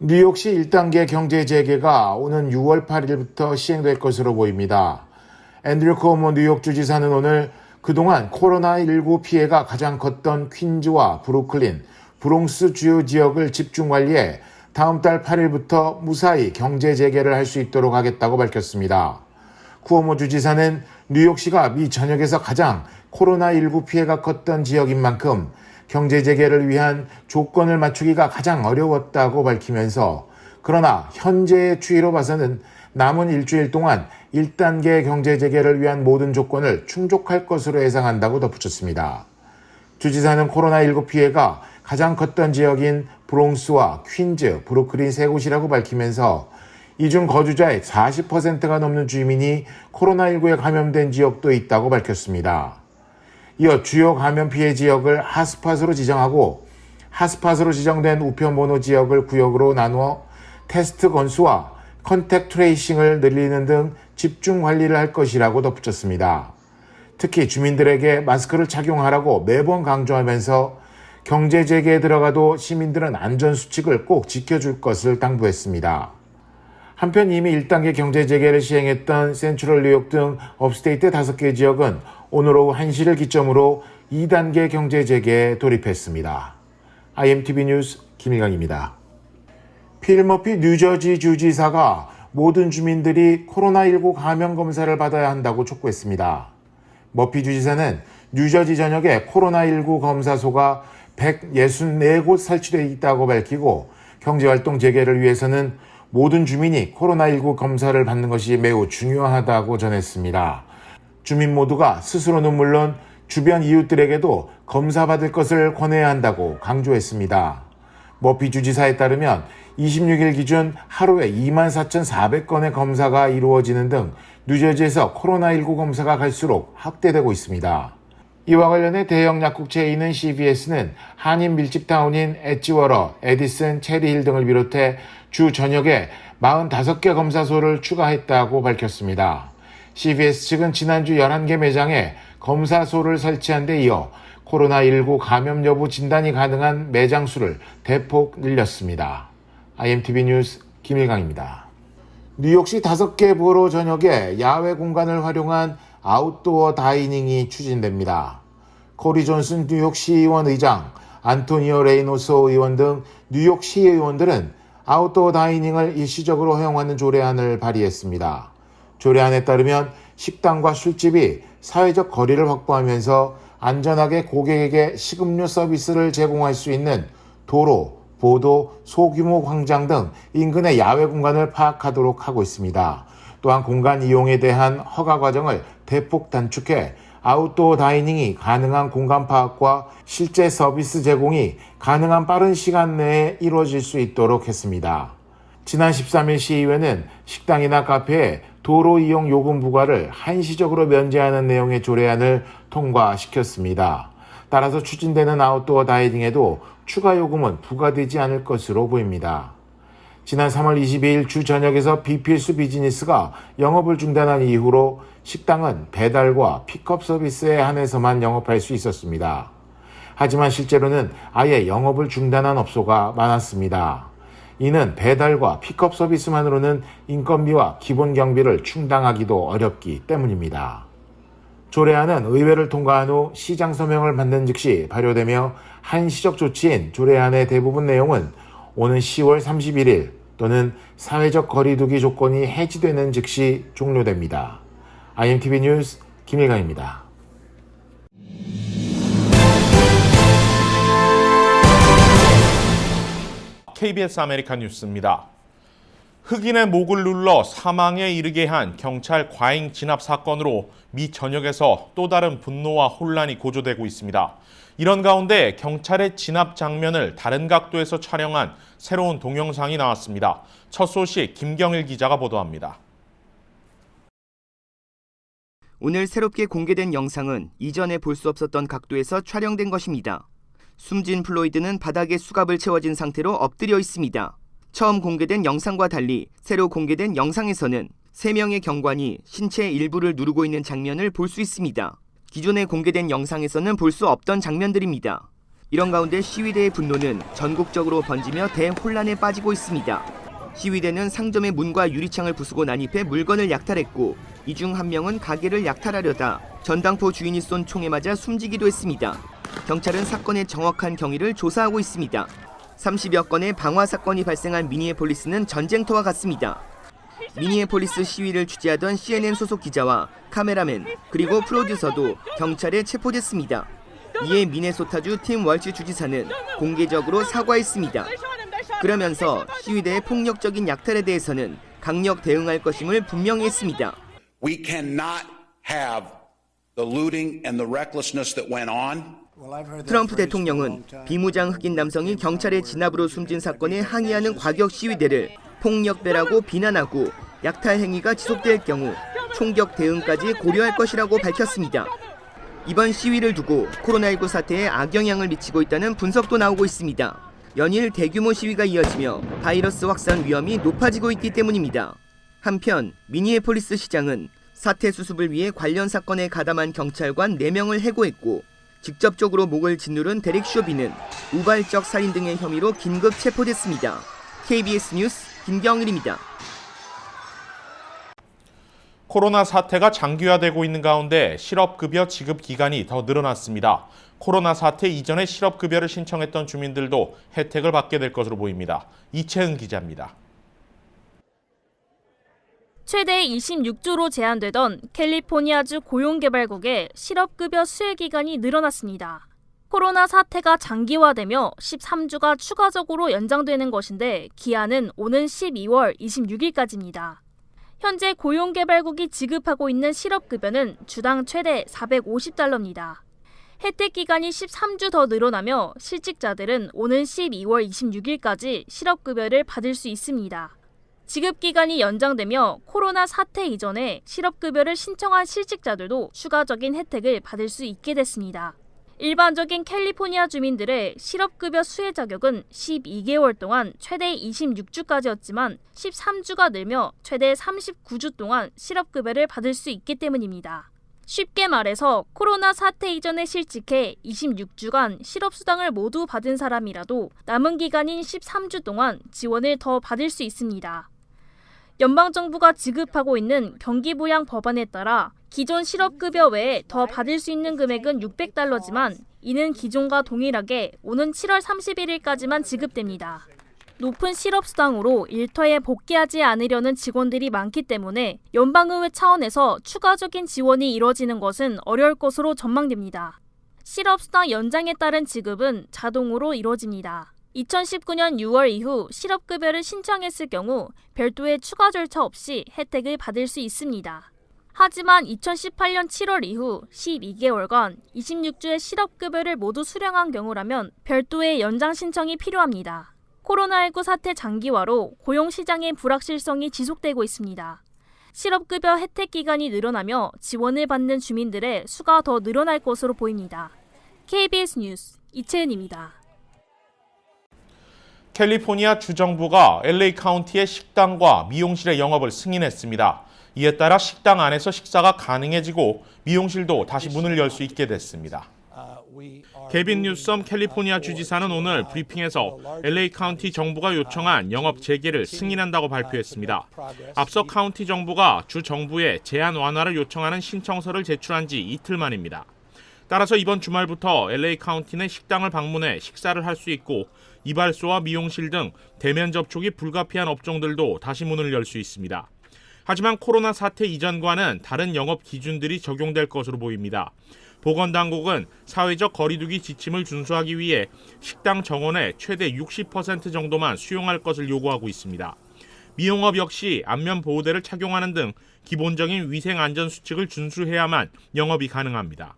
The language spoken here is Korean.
뉴욕시 1단계 경제 재개가 오는 6월 8일부터 시행될 것으로 보입니다. 앤드류 쿠오모 뉴욕 주지사는 오늘 그동안 코로나19 피해가 가장 컸던 퀸즈와 브루클린, 브롱스 주요 지역을 집중 관리해 다음 달 8일부터 무사히 경제 재개를 할 수 있도록 하겠다고 밝혔습니다. 쿠오모 주지사는 뉴욕시가 미 전역에서 가장 코로나19 피해가 컸던 지역인 만큼 경제 재개를 위한 조건을 맞추기가 가장 어려웠다고 밝히면서 그러나 현재의 추이로 봐서는 남은 일주일 동안 1단계 경제 재개를 위한 모든 조건을 충족할 것으로 예상한다고 덧붙였습니다. 주지사는 코로나19 피해가 가장 컸던 지역인 브롱스와 퀸즈, 브루클린 세 곳이라고 밝히면서 이 중 거주자의 40%가 넘는 주민이 코로나19에 감염된 지역도 있다고 밝혔습니다. 이어 주요 감염 피해 지역을 핫스팟으로 지정하고 핫스팟으로 지정된 우편번호 지역을 구역으로 나누어 테스트 건수와 컨택트 트레이싱을 늘리는 등 집중 관리를 할 것이라고 덧붙였습니다. 특히 주민들에게 마스크를 착용하라고 매번 강조하면서 경제 재개에 들어가도 시민들은 안전수칙을 꼭 지켜줄 것을 당부했습니다. 한편 이미 1단계 경제 재개를 시행했던 센트럴 뉴욕 등 업스테이트 5개 지역은 오늘 오후 1시를 기점으로 2단계 경제 재개에 돌입했습니다. IMTV 뉴스 김일강입니다. 필 머피 뉴저지 주지사가 모든 주민들이 코로나19 감염 검사를 받아야 한다고 촉구했습니다. 머피 주지사는 뉴저지 전역에 코로나19 검사소가 164곳 설치되어 있다고 밝히고 경제활동 재개를 위해서는 모든 주민이 코로나19 검사를 받는 것이 매우 중요하다고 전했습니다. 주민 모두가 스스로는 물론 주변 이웃들에게도 검사받을 것을 권해야 한다고 강조했습니다. 머피 주지사에 따르면 26일 기준 하루에 24,400건의 검사가 이루어지는 등 뉴저지에서 코로나19 검사가 갈수록 확대되고 있습니다. 이와 관련해 대형 약국 체인인 CVS는 한인 밀집타운인 엣지워러, 에디슨, 체리힐 등을 비롯해 주 전역에 45개 검사소를 추가했다고 밝혔습니다. CVS 측은 지난주 11개 매장에 검사소를 설치한 데 이어 코로나19 감염 여부 진단이 가능한 매장 수를 대폭 늘렸습니다. IMTV 뉴스 김일강입니다. 뉴욕시 5개 보로 전역에 야외 공간을 활용한 아웃도어 다이닝이 추진됩니다. 코리 존슨 뉴욕시 의원 의장, 안토니오 레이노소 의원 등 뉴욕시 의원들은 아웃도어 다이닝을 일시적으로 허용하는 조례안을 발의했습니다. 조례안에 따르면 식당과 술집이 사회적 거리를 확보하면서 안전하게 고객에게 식음료 서비스를 제공할 수 있는 도로, 보도, 소규모 광장 등 인근의 야외 공간을 파악하도록 하고 있습니다. 또한 공간 이용에 대한 허가 과정을 대폭 단축해 아웃도어 다이닝이 가능한 공간 파악과 실제 서비스 제공이 가능한 빠른 시간 내에 이루어질 수 있도록 했습니다. 지난 13일 시의회는 식당이나 카페에 도로 이용 요금 부과를 한시적으로 면제하는 내용의 조례안을 통과시켰습니다. 따라서 추진되는 아웃도어 다이닝에도 추가 요금은 부과되지 않을 것으로 보입니다. 지난 3월 22일 주 전역에서 비필수 비즈니스가 영업을 중단한 이후로 식당은 배달과 픽업 서비스에 한해서만 영업할 수 있었습니다. 하지만 실제로는 아예 영업을 중단한 업소가 많았습니다. 이는 배달과 픽업 서비스만으로는 인건비와 기본 경비를 충당하기도 어렵기 때문입니다. 조례안은 의회를 통과한 후 시장 서명을 받는 즉시 발효되며 한시적 조치인 조례안의 대부분 내용은 오는 10월 31일 또는 사회적 거리두기 조건이 해지되는 즉시 종료됩니다. IMTV 뉴스 김일강입니다. KBS 아메리칸 뉴스입니다. 흑인의 목을 눌러 사망에 이르게 한 경찰 과잉 진압 사건으로 미 전역에서 또 다른 분노와 혼란이 고조되고 있습니다. 이런 가운데 경찰의 진압 장면을 다른 각도에서 촬영한 새로운 동영상이 나왔습니다. 첫 소식 김경일 기자가 보도합니다. 오늘 새롭게 공개된 영상은 이전에 볼 수 없었던 각도에서 촬영된 것입니다. 숨진 플로이드는 바닥에 수갑을 채워진 상태로 엎드려 있습니다. 처음 공개된 영상과 달리 새로 공개된 영상에서는 3명의 경관이 신체 일부를 누르고 있는 장면을 볼 수 있습니다. 기존에 공개된 영상에서는 볼 수 없던 장면들입니다. 이런 가운데 시위대의 분노는 전국적으로 번지며 대혼란에 빠지고 있습니다. 시위대는 상점의 문과 유리창을 부수고 난입해 물건을 약탈했고 이 중 한 명은 가게를 약탈하려다 전당포 주인이 쏜 총에 맞아 숨지기도 했습니다. 경찰은 사건의 정확한 경위를 조사하고 있습니다. 30여 건의 방화 사건이 발생한 미니애폴리스는 전쟁터와 같습니다. 미니애폴리스 시위를 취재하던 CNN 소속 기자와 카메라맨 그리고 프로듀서도 경찰에 체포됐습니다. 이에 미네소타주 팀 월치 주지사는 공개적으로 사과했습니다. 그러면서 시위대의 폭력적인 약탈에 대해서는 강력 대응할 것임을 분명히 했습니다. We cannot have the looting and the recklessness that went on. 트럼프 대통령은 비무장 흑인 남성이 경찰의 진압으로 숨진 사건에 항의하는 과격 시위대를 폭력배라고 비난하고 약탈 행위가 지속될 경우 총격 대응까지 고려할 것이라고 밝혔습니다. 이번 시위를 두고 코로나19 사태에 악영향을 미치고 있다는 분석도 나오고 있습니다. 연일 대규모 시위가 이어지며 바이러스 확산 위험이 높아지고 있기 때문입니다. 한편 미니애폴리스 시장은 사태 수습을 위해 관련 사건에 가담한 경찰관 4명을 해고했고 직접적으로 목을 짓누른 데릭 쇼비는 우발적 살인 등의 혐의로 긴급 체포됐습니다. KBS 뉴스 김경일입니다. 코로나 사태가 장기화되고 있는 가운데 실업급여 지급 기간이 더 늘어났습니다. 코로나 사태 이전에 실업급여를 신청했던 주민들도 혜택을 받게 될 것으로 보입니다. 이채은 기자입니다. 최대 26주로 제한되던 캘리포니아주 고용개발국의 실업급여 수혜 기간이 늘어났습니다. 코로나 사태가 장기화되며 13주가 추가적으로 연장되는 것인데 기한은 오는 12월 26일까지입니다. 현재 고용개발국이 지급하고 있는 실업급여는 주당 최대 $450입니다. 혜택 기간이 13주 더 늘어나며 실직자들은 오는 12월 26일까지 실업급여를 받을 수 있습니다. 지급 기간이 연장되며 코로나 사태 이전에 실업급여를 신청한 실직자들도 추가적인 혜택을 받을 수 있게 됐습니다. 일반적인 캘리포니아 주민들의 실업급여 수혜 자격은 12개월 동안 최대 26주까지였지만 13주가 늘며 최대 39주 동안 실업급여를 받을 수 있기 때문입니다. 쉽게 말해서 코로나 사태 이전에 실직해 26주간 실업수당을 모두 받은 사람이라도 남은 기간인 13주 동안 지원을 더 받을 수 있습니다. 연방정부가 지급하고 있는 경기부양 법안에 따라 기존 실업급여 외에 더 받을 수 있는 금액은 $600지만 이는 기존과 동일하게 오는 7월 31일까지만 지급됩니다. 높은 실업수당으로 일터에 복귀하지 않으려는 직원들이 많기 때문에 연방의회 차원에서 추가적인 지원이 이뤄지는 것은 어려울 것으로 전망됩니다. 실업수당 연장에 따른 지급은 자동으로 이뤄집니다. 2019년 6월 이후 실업급여를 신청했을 경우 별도의 추가 절차 없이 혜택을 받을 수 있습니다. 하지만 2018년 7월 이후 12개월간 26주의 실업급여를 모두 수령한 경우라면 별도의 연장 신청이 필요합니다. 코로나19 사태 장기화로 고용시장의 불확실성이 지속되고 있습니다. 실업급여 혜택 기간이 늘어나며 지원을 받는 주민들의 수가 더 늘어날 것으로 보입니다. KBS 뉴스 이채은입니다. 캘리포니아 주정부가 LA 카운티의 식당과 미용실의 영업을 승인했습니다. 이에 따라 식당 안에서 식사가 가능해지고 미용실도 다시 문을 열 수 있게 됐습니다. 케빈 뉴섬 캘리포니아 주지사는 오늘 브리핑에서 LA 카운티 정부가 요청한 영업 재개를 승인한다고 발표했습니다. 앞서 카운티 정부가 주 정부에 제한 완화를 요청하는 신청서를 제출한 지 이틀 만입니다. 따라서 이번 주말부터 LA 카운티는 식당을 방문해 식사를 할 수 있고 이발소와 미용실 등 대면 접촉이 불가피한 업종들도 다시 문을 열 수 있습니다. 하지만 코로나 사태 이전과는 다른 영업 기준들이 적용될 것으로 보입니다. 보건당국은 사회적 거리두기 지침을 준수하기 위해 식당 정원의 최대 60% 정도만 수용할 것을 요구하고 있습니다. 미용업 역시 안면 보호대를 착용하는 등 기본적인 위생 안전 수칙을 준수해야만 영업이 가능합니다.